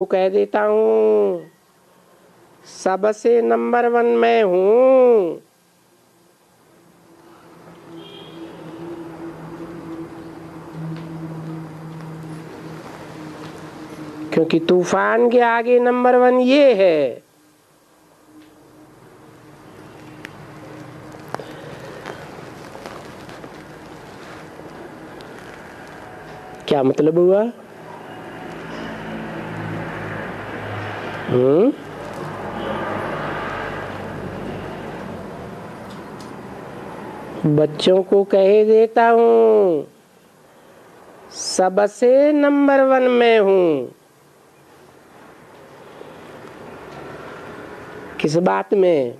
कह देता हूँ सबसे नंबर 1 मैं हूँ। क्योंकि तूफान के आगे नंबर 1 ये है। क्या मतलब हुआ? बच्चों को कह देता हूँ सबसे नंबर 1 मैं हूँ। किस बात में?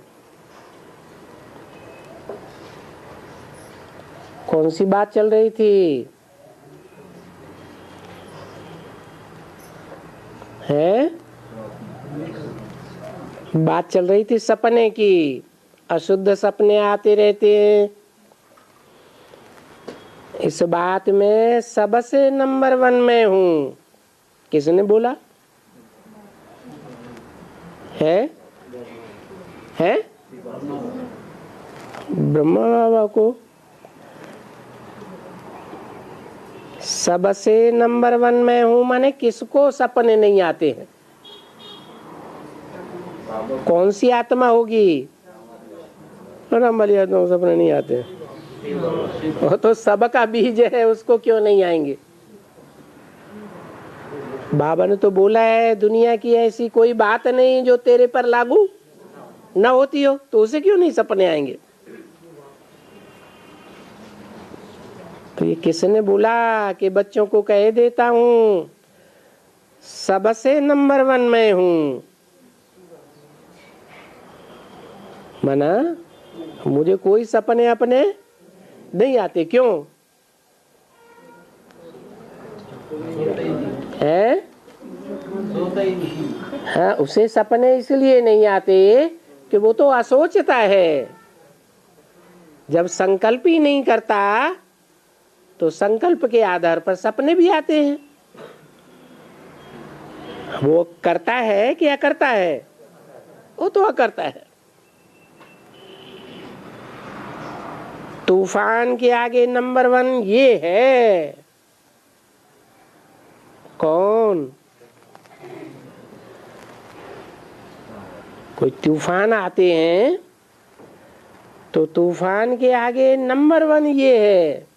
कौन सी बात चल रही थी? है बात चल रही थी सपने की। अशुद्ध सपने आते रहते हैं। इस बात में सबसे नंबर 1 मैं हूँ किसने बोला? है ब्रह्मा बाबा को सबसे नंबर 1 मैं हूँ माने किसको सपने नहीं आते हैं? कौन सी आत्मा होगी? रामबली आत्मा को सपने नहीं आते। वो तो सबका बीज है, उसको क्यों नहीं आएंगे? बाबा ने तो बोला है दुनिया की ऐसी कोई बात नहीं जो तेरे पर लागू न होती हो, तो उसे क्यों नहीं सपने आएंगे? तो ये किसने बोला कि बच्चों को कह देता हूँ सबसे नंबर 1 मैं हूँ? मना मुझे कोई सपने अपने नहीं आते। क्यों है? हाँ, उसे सपने इसलिए नहीं आते कि वो तो असोचता है। जब संकल्प ही नहीं करता तो संकल्प के आधार पर सपने भी आते हैं। वो करता है कि अकर्ता है? वो तो अकर्ता है। तूफान के आगे नंबर 1 ये है। कौन? कोई तूफान आते हैं तो तूफान के आगे नंबर 1 ये है।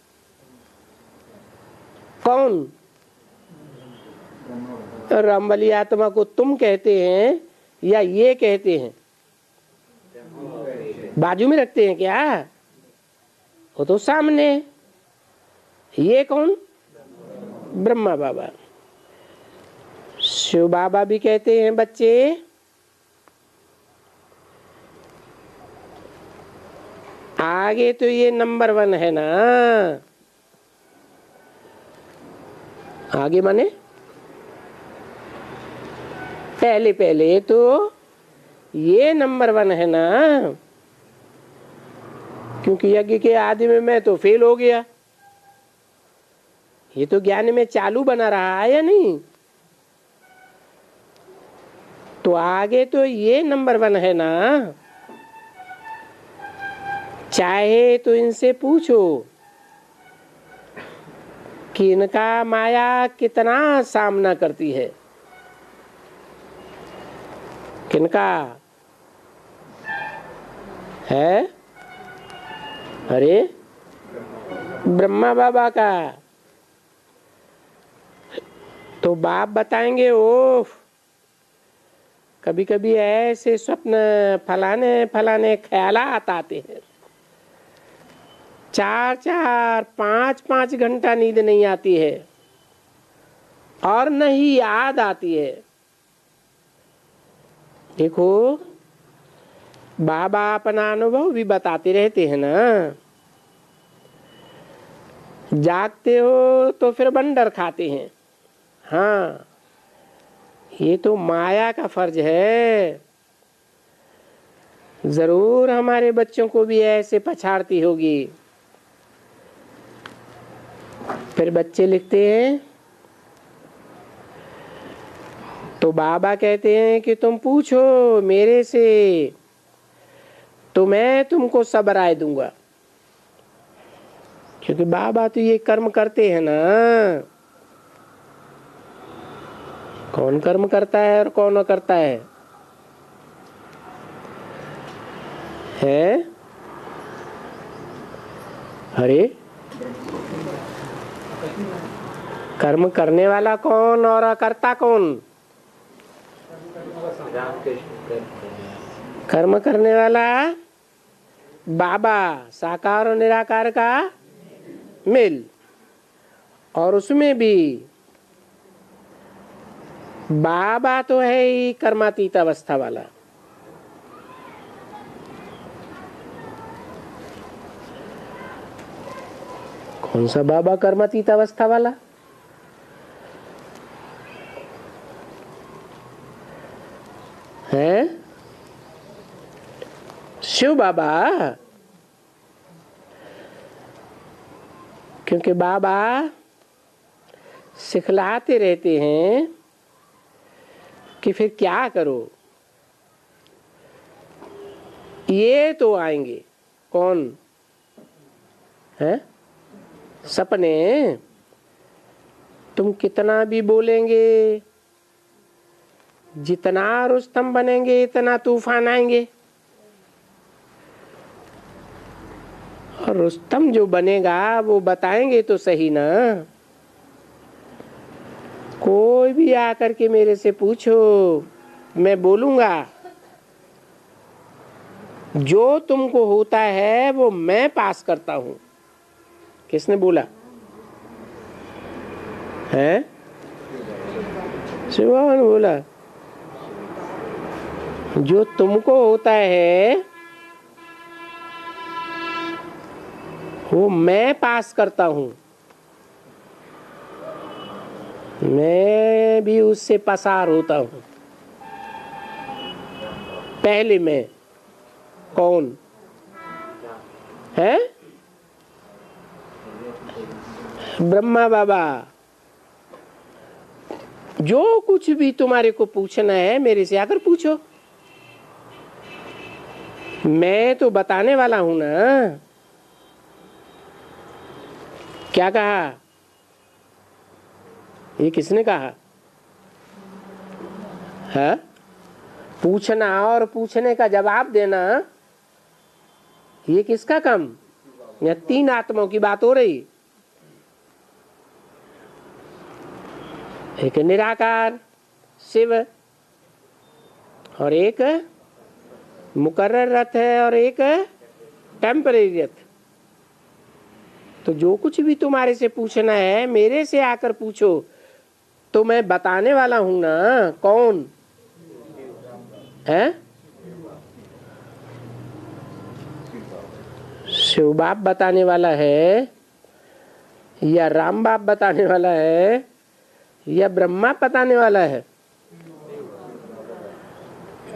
कौन? रामबली आत्मा को तुम कहते हैं या ये कहते हैं? बाजू में रखते हैं क्या? वो तो सामने। ये कौन? ब्रह्मा बाबा। शिव बाबा भी कहते हैं बच्चे आगे तो ये नंबर 1 है ना। आगे माने पहले तो ये नंबर 1 है ना। क्योंकि यज्ञ के आदि में मैं तो फेल हो गया। ये तो ज्ञान में चालू बना रहा है या नहीं? तो आगे तो ये नंबर 1 है ना। चाहे तो इनसे पूछो कि इनका माया कितना सामना करती है। किनका है? अरे ब्रह्मा बाबा का। तो बाप बताएंगे ओ कभी कभी ऐसे स्वप्न फलाने ख्यालात आते हैं। 4-4 5-5 घंटा नींद नहीं आती है और नहीं याद आती है। देखो बाबा अपना अनुभव भी बताते रहते हैं ना। जागते हो तो फिर बंदर खाते हैं। हाँ, ये तो माया का फर्ज है। जरूर हमारे बच्चों को भी ऐसे पछाड़ती होगी। फिर बच्चे लिखते हैं तो बाबा कहते हैं कि तुम पूछो मेरे से, तो मैं तुमको सब राय दूंगा। क्योंकि बाबा तो ये कर्म करते हैं ना। कौन कर्म करता है और कौन न करता है? अरे कर्म करने वाला कौन और अकर्ता कौन? कर्म करने वाला बाबा, साकार और निराकार का मिल। और उसमें भी बाबा तो है ही कर्मातीत अवस्था वाला। कौन सा बाबा कर्मातीत अवस्था वाला? है शिव बाबा। क्योंकि बाबा सिखलाते रहते हैं कि फिर क्या करो, ये तो आएंगे। कौन है? सपने। तुम कितना भी बोलेंगे, जितना रुस्तम बनेंगे इतना तूफान आएंगे। और रुस्तम जो बनेगा वो बताएंगे तो सही ना। कोई भी आकर के मेरे से पूछो, मैं बोलूंगा जो तुमको होता है वो मैं पास करता हूं। किसने बोला है? शिव बाबा ने बोला जो तुमको होता है वो मैं पास करता हूं। मैं भी उससे पसार होता हूं। पहले मैं कौन है? ब्रह्मा बाबा। जो कुछ भी तुम्हारे को पूछना है मेरे से आकर पूछो, मैं तो बताने वाला हूं ना। क्या कहा? ये किसने कहा है? पूछना और पूछने का जवाब देना, ये किसका काम? या तीन आत्माओं की बात हो रही। एक निराकार शिव और एक मुकर्रर रथ है और एक टेम्परेरी रथ। तो जो कुछ भी तुम्हारे से पूछना है मेरे से आकर पूछो, तो मैं बताने वाला हूं ना। कौन है? शिव बाप बताने वाला है या राम बाप बताने वाला है या ब्रह्मा बताने वाला है?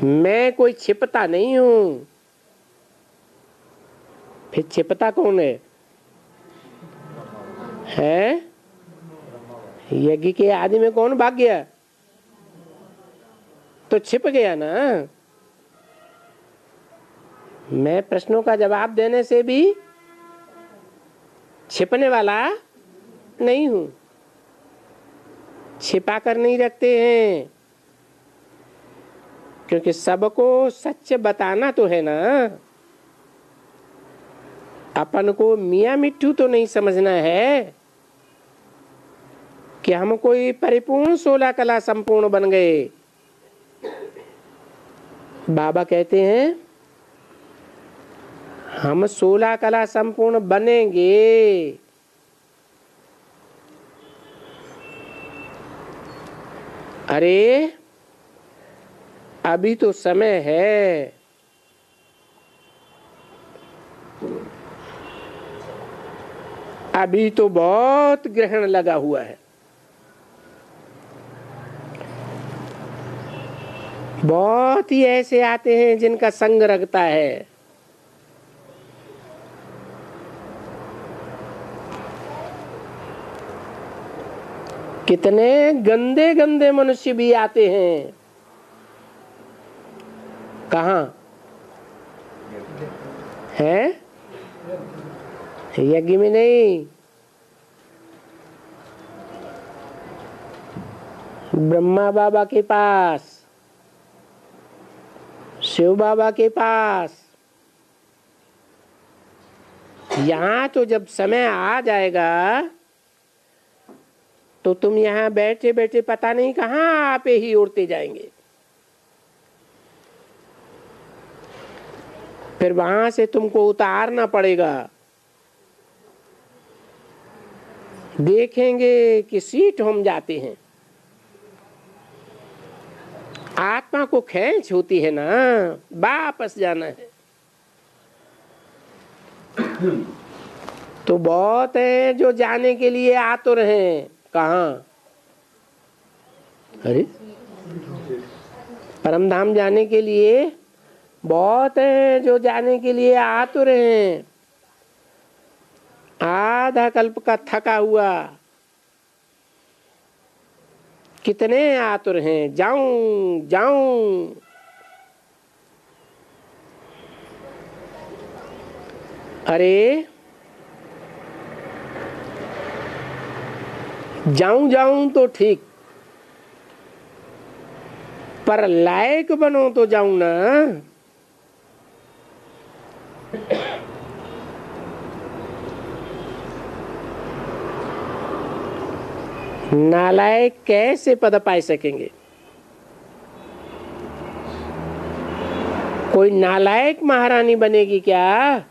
मैं कोई छिपता नहीं हूं। फिर छिपता कौन है? यज्ञ के आदि में कौन भाग गया? तो छिप गया ना। मैं प्रश्नों का जवाब देने से भी छिपने वाला नहीं हूं। छिपा कर नहीं रखते हैं, क्योंकि सबको सच बताना तो है ना। अपन को मियाँ मिट्ठू तो नहीं समझना है कि हम कोई परिपूर्ण 16 कला संपूर्ण बन गए। बाबा कहते हैं हम 16 कला संपूर्ण बनेंगे। अरे अभी तो समय है। अभी तो बहुत ग्रहण लगा हुआ है। बहुत ही ऐसे आते हैं जिनका संग रखता है। कितने गंदे गंदे मनुष्य भी आते हैं। कहाँ है? यज्ञ में नहीं, ब्रह्मा बाबा के पास, शिव बाबा के पास। यहाँ तो जब समय आ जाएगा तो तुम यहाँ बैठे बैठे पता नहीं कहाँ आपे ही उड़ते जाएंगे। फिर वहां से तुमको उतारना पड़ेगा। देखेंगे कि सीट हम जाते हैं। आत्मा को खींच होती है ना, वापस जाना है। तो बहुत है जो जाने के लिए आतुर हैं। कहाँ? अरे परम धाम जाने के लिए बहुत है जो जाने के लिए आतुर हैं। आधा कल्प का थका हुआ कितने आतुर हैं, जाऊं जाऊं। अरे जाऊं जाऊं तो ठीक, पर लायक बनो तो जाऊं ना। नालायक कैसे पद पाए सकेंगे? कोई नालायक महारानी बनेगी क्या?